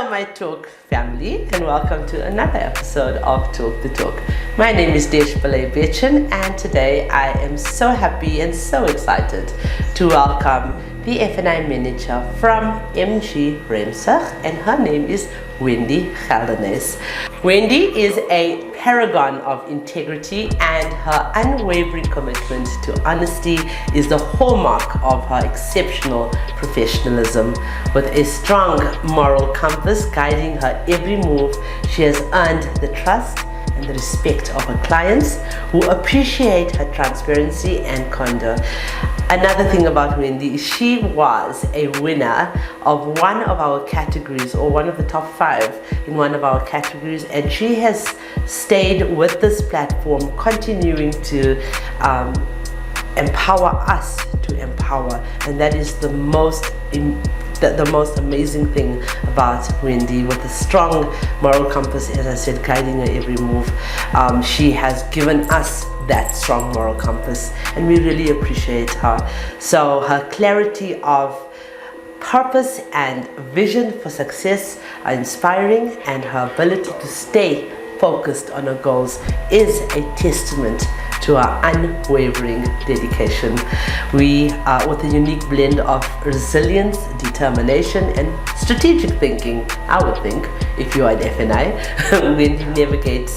my Talk family, and welcome to another episode of Talk the Talk. My name is Desh, Pillay, Bechan, and today I am so happy and so excited to welcome the F&I manager from MG Riumsug, and her name is Wendy Geldenhuys. Wendy is a paragon of integrity, and her unwavering commitment to honesty is the hallmark of her exceptional professionalism. With a strong moral compass guiding her every move, she has earned the trust and the respect of her clients, who appreciate her transparency and candor. Another thing about Wendy is she was a winner of one of our categories, or one of the top 5 in one of our categories, and she has stayed with this platform, continuing to empower us to empower, and that is the most amazing thing about Wendy. With a strong moral compass, as I said, guiding her every move, she has given us that strong moral compass, and we really appreciate her. So her clarity of purpose and vision for success are inspiring, and her ability to stay focused on her goals is a testament to our unwavering dedication. We are with a unique blend of resilience, determination, and strategic thinking. I would think, if you are an F&I, Wendy navigates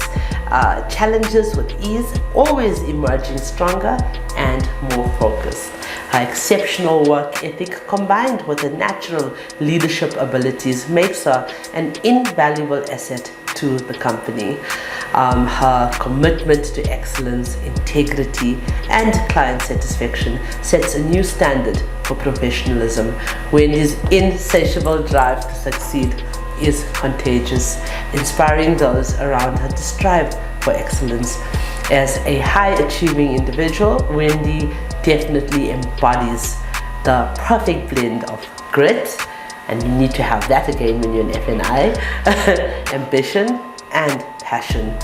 challenges with ease, always emerging stronger and more focused. Her exceptional work ethic, combined with her natural leadership abilities, makes her an invaluable asset to the company. Her commitment to excellence, integrity, and client satisfaction sets a new standard for professionalism. Wendy's insatiable drive to succeed is contagious, inspiring those around her to strive for excellence. As a high-achieving individual, Wendy definitely embodies the perfect blend of grit, and you need to have that again when you're an F&I, ambition, and passion.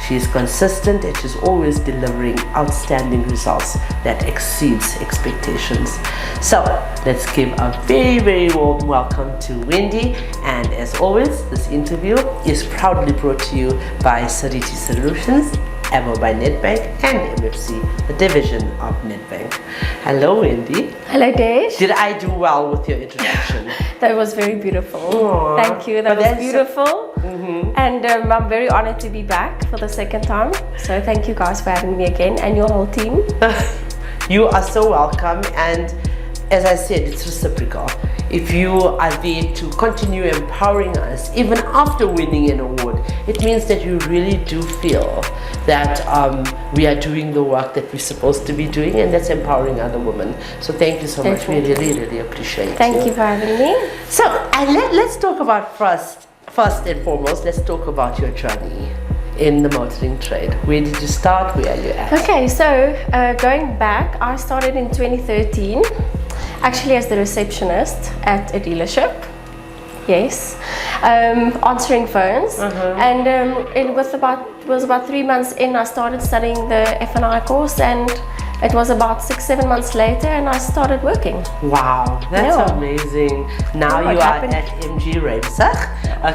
She is consistent, and she's always delivering outstanding results that exceeds expectations. So let's give a very, very warm welcome to Wendy. And as always, this interview is proudly brought to you by Seriti Solutions, ever by Nedbank, and MFC, the division of Nedbank. Hello, Wendy. Hello, Desh. Did I do well with your introduction? That was very beautiful. Aww. Thank you. That was beautiful. And I'm very honored to be back for the second time. So thank you guys for having me again, and your whole team. You are so welcome. And as I said, it's reciprocal. If you are there to continue empowering us even after winning an award, it means that you really do feel that we are doing the work that we're supposed to be doing, and that's empowering other women. So thank you so much. We really, really appreciate it. Thank you for having me. So let's talk about first and foremost, let's talk about your journey in the motoring trade. Where did you start? Where are you at? Okay, so going back, I started in 2013. Actually, as the receptionist at a dealership, yes, answering phones, and it was about 3 months in, I started studying the F&I course, and it was about 6-7 months later, and I started working. Wow, that's amazing. Now you are at MG Riumsug.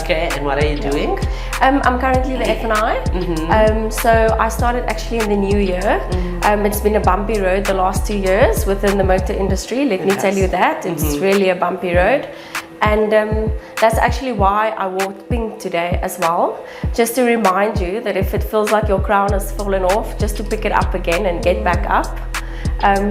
Okay, and what are you doing? I'm currently the F&I. So I started actually in the new year. It's been a bumpy road the last 2 years within the motor industry. Let me tell you that. It's really a bumpy road. And that's actually why I wore pink today as well, just to remind you that if it feels like your crown has fallen off, just to pick it up again and get back up.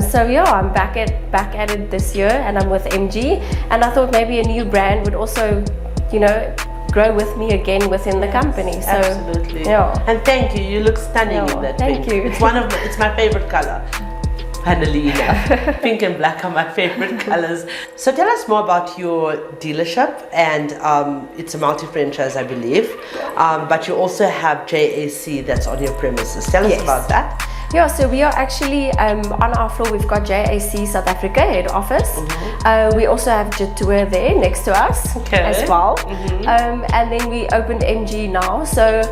So yeah, I'm back at it this year, and I'm with MG, and I thought maybe a new brand would also, you know, grow with me again within the company. So absolutely. Yeah. And thank you. You look stunning in that pink. Thank you. It's my favorite color. Funnily enough, pink and black are my favorite colors. So tell us more about your dealership, and it's a multi-franchise, I believe, but you also have JAC that's on your premises. Tell us about that. Yeah, so we are actually on our floor. We've got JAC South Africa head office. We also have Jetour there next to us as well. And then we opened MG now. So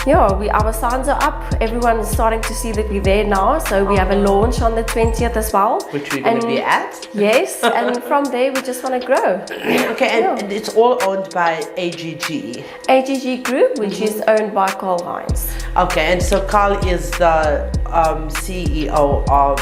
our signs are up. Everyone is starting to see that we're there now. So we have a launch on the 20th as well. Which we're going to be at. Yes, and from there we just want to grow. Okay, and it's all owned by AGG. AGG Group, which is owned by Carl Heinz. Okay, and so Carl is the CEO of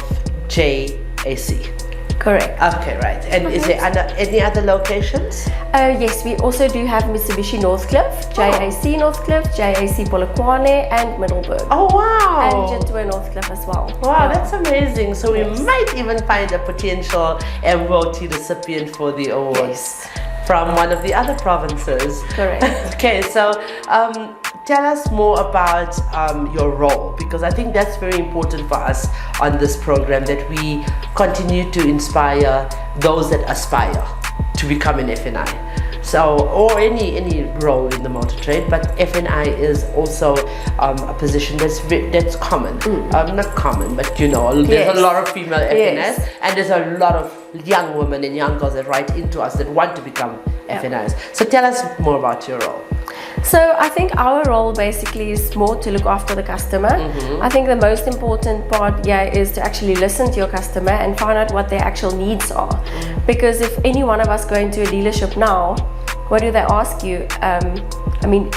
JAC. Correct. Okay, right. And is there any other locations? Yes, we also do have Mitsubishi Northcliffe, JAC Northcliffe, JAC Polokwane, and Middelburg. Oh, wow. And Jitwa Northcliffe as well. Wow, that's amazing. So we might even find a potential MOT recipient for the awards from one of the other provinces. Correct. Okay, so tell us more about your role, because I think that's very important for us on this program, that we continue to inspire those that aspire to become an FNI. So, or any role in the motor trade, but FNI is also a position that's common. Not common, but there's a lot of female FNIs, and there's a lot of young women and young girls that write into us that want to become FNIs. So tell us more about your role. So I think our role basically is more to look after the customer. I think the most important part is to actually listen to your customer and find out what their actual needs are. Because if any one of us go into a dealership now, what do they ask you?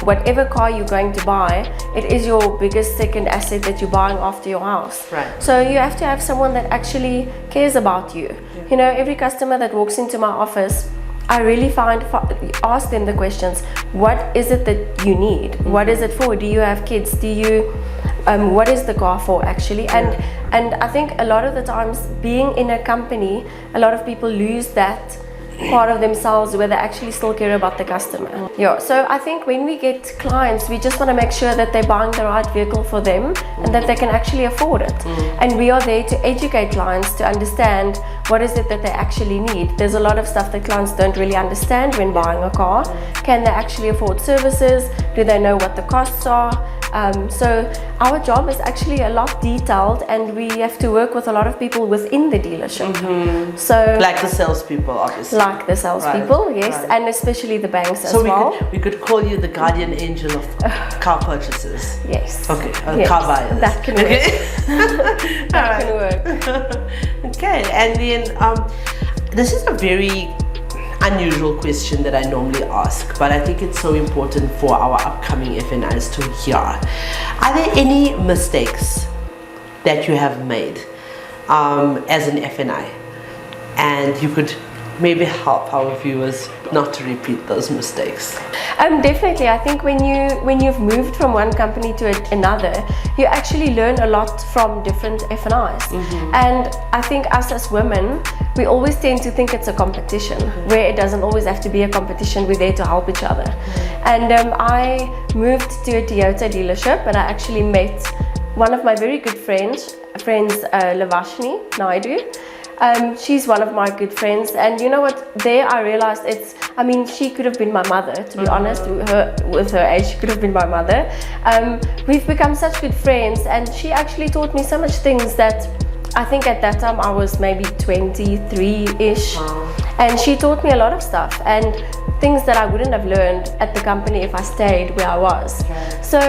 Whatever car you're going to buy, it is your biggest second asset that you're buying after your house. Right. So you have to have someone that actually cares about you. You know, every customer that walks into my office, I really ask them the questions. What is it that you need? What is it for? Do you have kids? Do you what is the car for actually? And I think a lot of the times being in a company, a lot of people lose that part of themselves where they actually still care about the customer. So I think when we get clients, we just want to make sure that they're buying the right vehicle for them and that they can actually afford it. And we are there to educate clients to understand what is it that they actually need. There's a lot of stuff that clients don't really understand when buying a car. Can they actually afford services? Do they know what the costs are? So our job is actually a lot detailed, and we have to work with a lot of people within the dealership. So like the salespeople, obviously. Like the salespeople, yes, and especially the banks as well. So we could call you the guardian angel of car purchases. Yes. Okay, car buyers. That can work. That can work. Okay, and then this is a very unusual question that I normally ask, but I think it's so important for our upcoming FNIs to hear. Are there any mistakes that you have made as an FNI, and you could maybe help our viewers not to repeat those mistakes? Definitely. I think when you've moved from one company to another, you actually learn a lot from different FNIs. And I think us as women, we always tend to think it's a competition, where it doesn't always have to be a competition. We're there to help each other. And I moved to a Toyota dealership, and I actually met one of my very good friends, Lavashni Naidu. She's one of my good friends, and you know what, there I realized she could have been my mother, to be honest. With her age, she could have been my mother. We've become such good friends, and she actually taught me so much things that I think at that time I was maybe 23-ish, and she taught me a lot of stuff and things that I wouldn't have learned at the company if I stayed where I was. So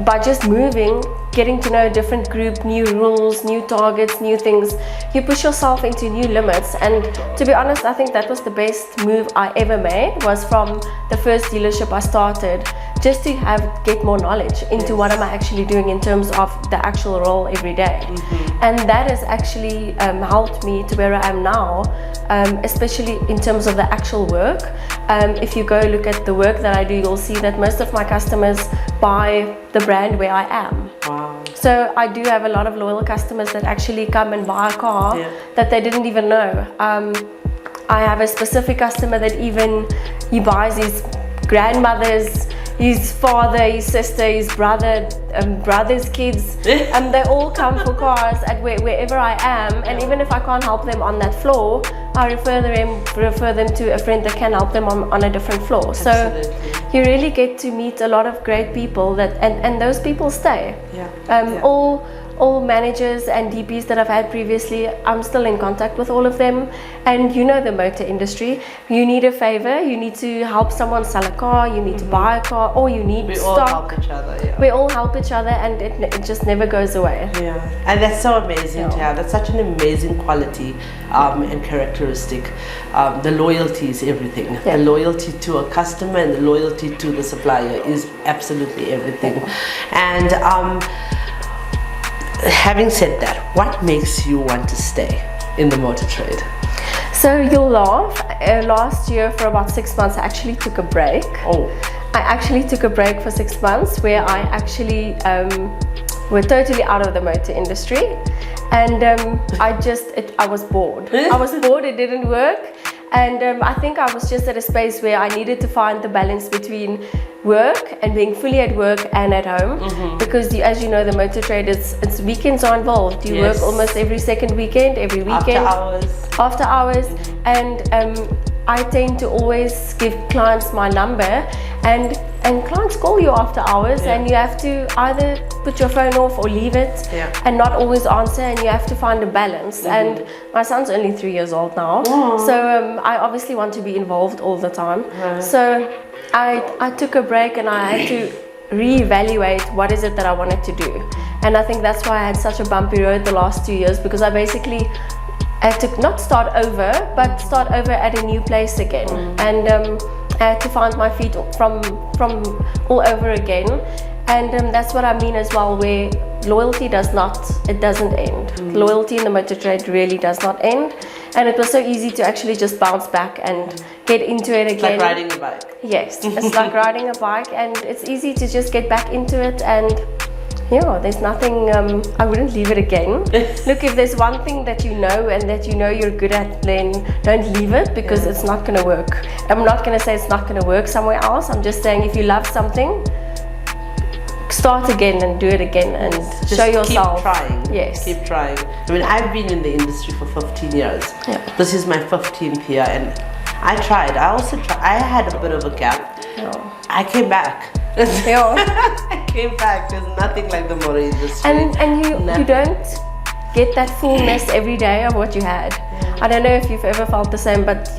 by just moving, getting to know a different group, new rules, new targets, new things, you push yourself into new limits. And to be honest, I think that was the best move I ever made, was from the first dealership I started, just to get more knowledge into what am I actually doing in terms of the actual role every day. And that has actually helped me to where I am now, especially in terms of the actual work. If you go look at the work that I do, you'll see that most of my customers buy the brand where I am. So I do have a lot of loyal customers that actually come and buy a car that they didn't even know. I have a specific customer that even he buys his grandmother's, his father, his sister, his brother's kids, and they all come for cars at wherever I am. And even if I can't help them on that floor, I refer them to a friend that can help them on a different floor. Absolutely. So you really get to meet a lot of great people and those people stay. all managers and DPs that I've had previously, I'm still in contact with all of them. And you know the motor industry, you need a favor, you need to help someone sell a car, you need to buy a car, or you need stock. We all help each other, yeah. We all help each other, and it just never goes away. Yeah, and that's so amazing to have. That's such an amazing quality and characteristic. The loyalty is everything. Yeah. The loyalty to a customer and the loyalty to the supplier is absolutely everything. And having said that, what makes you want to stay in the motor trade? So you'll laugh, last year for about 6 months I actually took a break. I actually took a break for 6 months where I actually were totally out of the motor industry, and I was bored. I was bored, it didn't work, and I think I was just at a space where I needed to find the balance between work and being fully at work and at home, because as you know, the motor trade it's weekends are involved. You work almost every second weekend, every weekend, after hours, and I tend to always give clients my number, and clients call you after hours, and you have to either put your phone off or leave it, and not always answer, and you have to find a balance. And my son's only 3 years old now, so I obviously want to be involved all the time. So I took a break, and I had to reevaluate what is it that I wanted to do, and I think that's why I had such a bumpy road the last 2 years, because I basically had to not start over, but start over at a new place again, and I had to find my feet from all over again. And that's what I mean as well, where loyalty doesn't end. Loyalty in the motor trade really does not end, and it was so easy to actually just bounce back and get into it again. It's like riding a bike. Yes, it's like riding a bike, and it's easy to just get back into it, and yeah, there's nothing, I wouldn't leave it again. Look, if there's one thing that you know and that you know you're good at, then don't leave it, because it's not going to work. I'm not going to say it's not going to work somewhere else. I'm just saying if you love something, start again and do it again, and just show yourself. Keep trying. Yes. Keep trying. I mean, I've been in the industry for 15 years. Yeah. This is my 15th year, and I tried. I also tried. I had a bit of a gap. Yeah. I came back. Yeah. I came back. There's nothing like the motor industry. And you don't get that fullness every day of what you had. I don't know if you've ever felt the same, but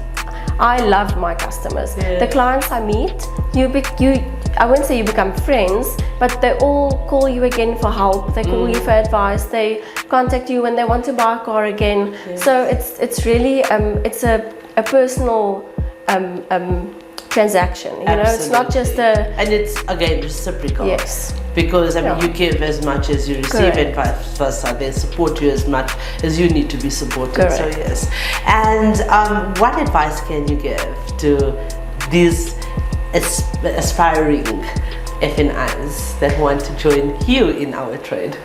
I love my customers. The clients I meet, I wouldn't say you become friends, but they all call you again for help. They call you for advice. They contact you when they want to buy a car again. So it's really it's a personal transaction. You know, it's not just and it's again reciprocal. Yes. Because I mean, you give as much as you receive, and vice versa. They support you as much as you need to be supported. Correct. So yes. And what advice can you give to these aspiring FNIs that want to join you in our trade?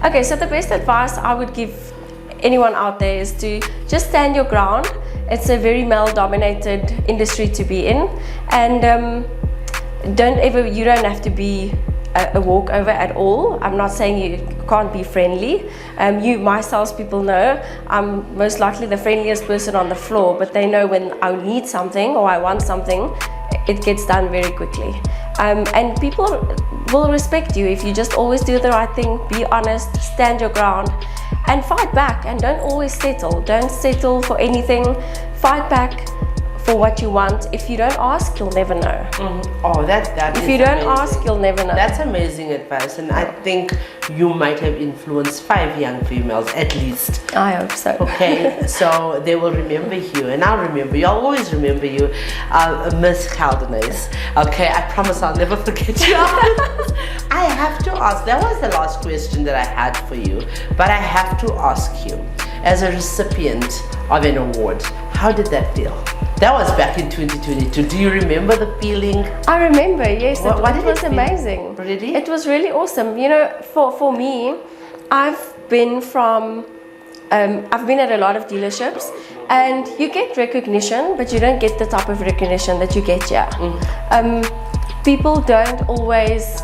Okay, so the best advice I would give anyone out there is to just stand your ground. It's a very male-dominated industry to be in, and you don't have to be a walkover at all. I'm not saying you can't be friendly. My salespeople know I'm most likely the friendliest person on the floor, but they know when I need something or I want something, it gets done very quickly. And people will respect you if you just always do the right thing, be honest, stand your ground, and fight back, and don't always settle. Don't settle for anything. Fight back for what you want. If you don't ask, you'll never know. Oh, that if is you don't amazing. ask, you'll never know. That's amazing advice, and I think you might have influenced 5 young females at least. I hope so. Okay, so they will remember you, and I'll remember you. I'll always remember you, Miss Geldenhuys. Okay, I promise I'll never forget you. I have to ask, that was the last question that I had for you, but I have to ask you, as a recipient of an award, how did that feel? That was back in 2022. Do you remember the feeling? I remember, yes. What it was amazing. Really? It was really awesome. You know, for me, I've been at a lot of dealerships, and you get recognition, but you don't get the type of recognition that you get here. People don't always,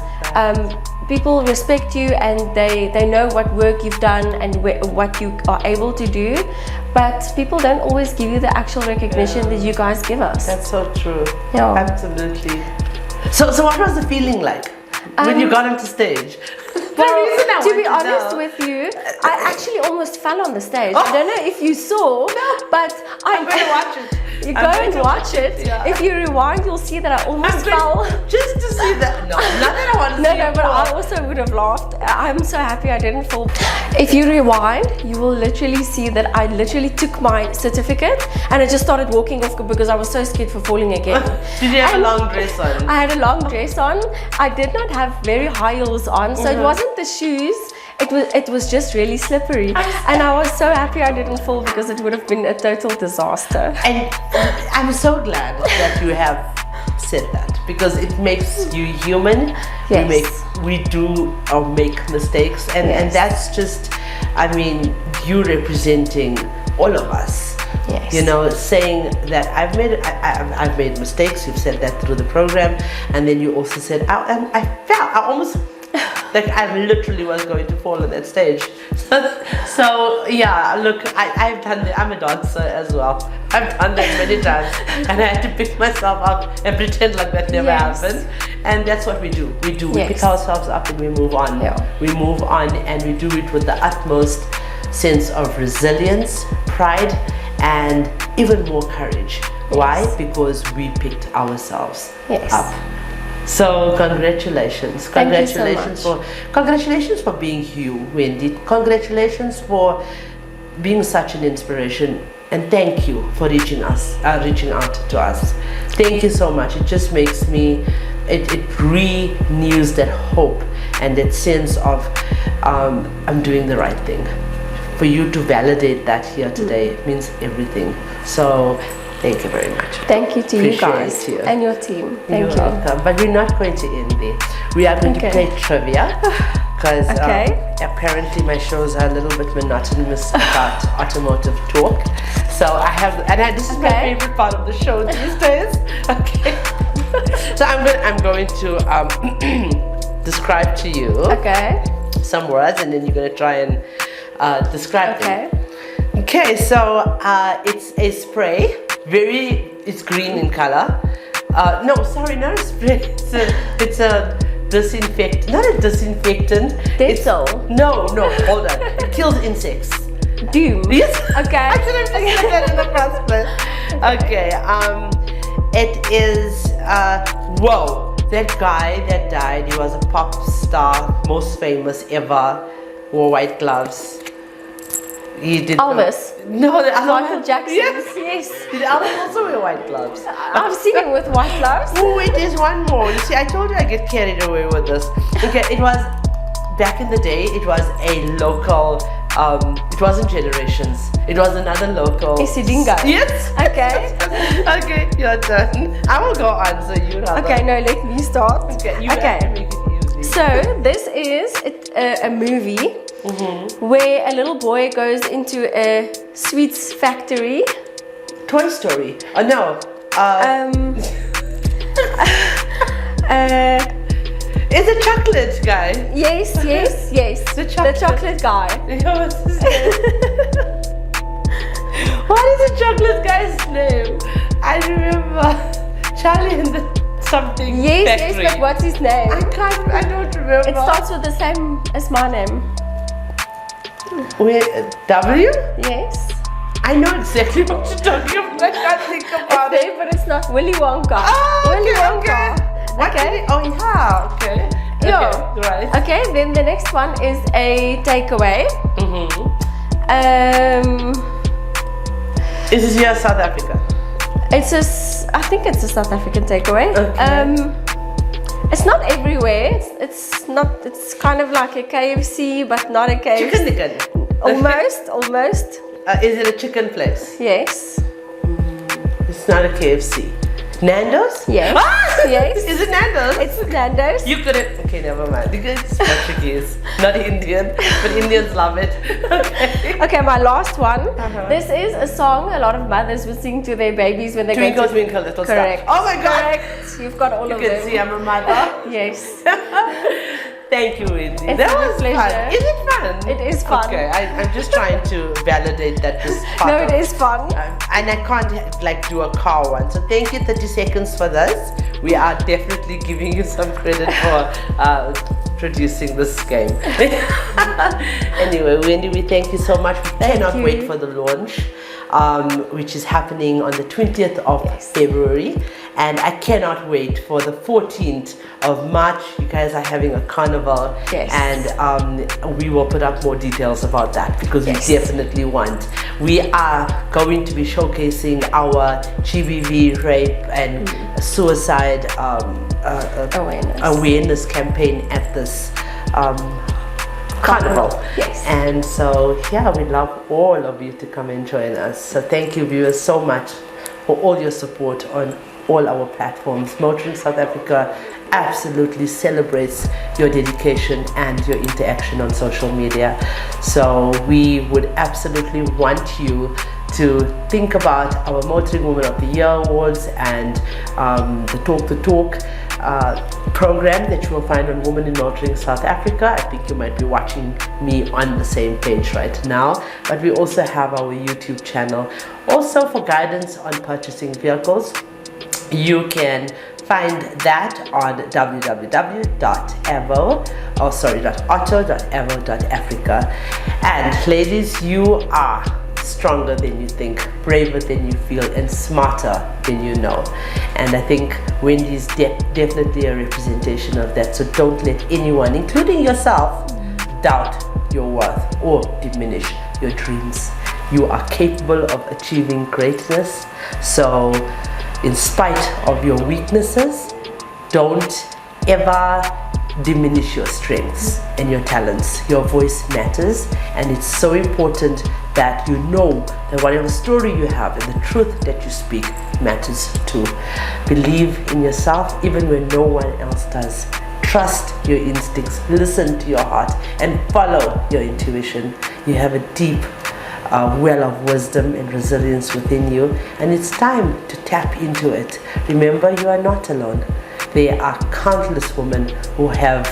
people respect you, and they know what work you've done and what you are able to do, but people don't always give you the actual recognition that you guys give us. That's so true. Yeah. Absolutely. So what was the feeling like when you got onto stage? The reason I To want be to honest know. with you, I actually almost fell on the stage. I don't know if you saw, but I'm going to watch it. You I'm go going and to watch it. yeah. If you rewind, you'll see that I almost I'm going fell. just to see that. No, not that I want to No, see no, it but I fall. also would have laughed. I'm so happy I didn't fall. If you rewind, you will literally see that I literally took my certificate and I just started walking off because I was so scared for falling again. Did you have And a long dress on? I had a long dress on. I did not have very high heels on, so it wasn't the shoes. It was just really slippery, and I was so happy I didn't fall because it would have been a total disaster. And I'm so glad that you have said that because it makes you human. Yes. We do or make mistakes, and Yes. that's just, I mean, you representing all of us. Yes. You know, saying that I've made mistakes. You've said that through the program, and then you also said I fell. I almost. Like I literally was going to fall on that stage. So yeah, look, I've done that. I'm a dancer as well. I've done that many times, and I had to pick myself up and pretend like that never Yes. happened. And that's what we do. We Yes. pick ourselves up and we move on. Yeah. We move on, and we do it with the utmost sense of resilience, pride, and even more courage. Why? Because we picked ourselves Yes. up. So congratulations. Thank you so much. Congratulations for being you, Wendy. Congratulations for being such an inspiration, and thank you for reaching out to us. Thank you so much. It just makes me, it renews that hope and that sense of I'm doing the right thing. For you to validate that here today means everything. So thank you very much. Thank you to you guys Appreciate you. and your team. Thank You're you. welcome. But we're not going to end there. We are going to Okay. play trivia because Okay. apparently my shows are a little bit monotonous about automotive talk. So I have, this is my Okay. favorite part of the show these days. Okay. So I'm going to describe to you Okay. some words, and then you're going to try and describe them. Okay. Okay, so it's a spray. It's green in color. No, sorry, not a spray. It's a disinfectant. Not a disinfectant. Dettol. No, hold on. It kills insects. Doom. Yes. Okay. I should have just said that in the first place. Okay. It is. Whoa. That guy that died. He was a pop star, most famous ever. Wore white gloves. He did. Elvis. No, the other Michael one. Jackson. Yes. Yes. Did Elvis also wear white gloves? I've seen him with white gloves. Oh wait, there's one more. You see, I told you I get carried away with this. Okay, it was back in the day. It was a local. It wasn't Generations. It was another local. Isidingo. Yes. Okay. Okay, you're done. I will go on. So you know. Okay, no, let me start. Okay, you have to make it easy. So this is a movie where a little boy goes into a sweets factory. Toy Story. Oh no. It's a chocolate guy. Yes. The The chocolate guy. What's his name? What is the chocolate guy's name? I remember Charlie and the something factory. Yes, but what's his name? I don't remember. It starts with the same as my name. W? Yes. I know exactly what you're talking about. I can't think about It's it. there, but it's not Willy Wonka. Oh, Willy okay, Wonka. okay. What Okay. did it- Oh, yeah. Okay. Yeah. Okay, right. Okay, then the next one is a takeaway. Is this here South Africa? I think it's a South African takeaway. Okay. It's not everywhere. It's kind of like a KFC, but not a KFC. Chicken Licken. Almost. Is it a chicken place? Yes. It's not a KFC. Nando's? Yes. Ah! Yes. Is it Nando's? It's Nando's. You couldn't. Okay, never mind. Because it's Portuguese, not Indian, but Indians love it. Okay. Okay, my last one. This is a song a lot of mothers would sing to their babies when they Twinkle, go to... twinkle, little Correct. star. Oh my God. Correct. You've got all You of can them. see I'm a mother. Yes. Thank you, Wendy. It's That a was pleasure. fun. Is it fun? It is fun. Okay, I'm just trying to validate that this part No, of, it is fun. and I can't do a car one. So thank you, 30 seconds for this. We are definitely giving you some credit for introducing this game. Anyway, Wendy, we thank you so much. We cannot wait for the launch, which is happening on the 20th of February. And I cannot wait for the 14th of March. You guys are having a carnival. Yes. And we will put up more details about that because we definitely want. We are going to be showcasing our GBV, rape and suicide awareness campaign at this carnival. Yes. And so, yeah, we'd love all of you to come and join us. So thank you, viewers, so much for all your support on all our platforms. Motoring South Africa absolutely celebrates your dedication and your interaction on social media. So we would absolutely want you to think about our Motoring Woman of the Year Awards and the Talk the Talk program that you will find on Women in Motoring South Africa. I think you might be watching me on the same page right now, but we also have our YouTube channel. Also, for guidance on purchasing vehicles, you can find that on www.auto.avo.africa. And ladies, you are stronger than you think, braver than you feel, and smarter than you know. And I think Wendy is definitely a representation of that. So don't let anyone, including yourself, doubt your worth or diminish your dreams. You are capable of achieving greatness. So in spite of your weaknesses, don't ever diminish your strengths and your talents. Your voice matters, and it's so important that you know that whatever story you have and the truth that you speak matters too. Believe in yourself even when no one else does. Trust your instincts, listen to your heart, and follow your intuition. You have a deep well of wisdom and resilience within you, and it's time to tap into it. Remember, you are not alone. There are countless women who have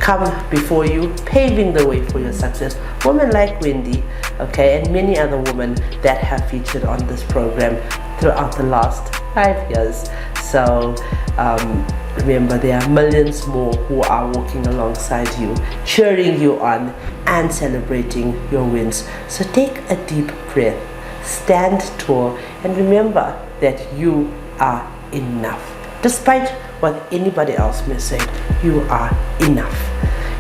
come before you, paving the way for your success. Women like Wendy, okay, and many other women that have featured on this program throughout the last 5 years. So remember, there are millions more who are walking alongside you, cheering you on and celebrating your wins. So take a deep breath, stand tall, and remember that you are enough. Despite what anybody else may say, you are enough.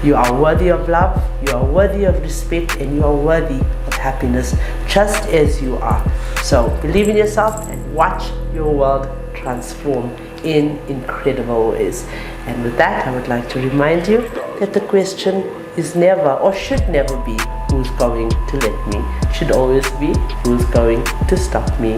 You are worthy of love, you are worthy of respect, and you are worthy of happiness just as you are. So believe in yourself and watch your world transform in incredible ways. And with that, I would like to remind you that the question is never or should never be who's going to let me. It should always be who's going to stop me.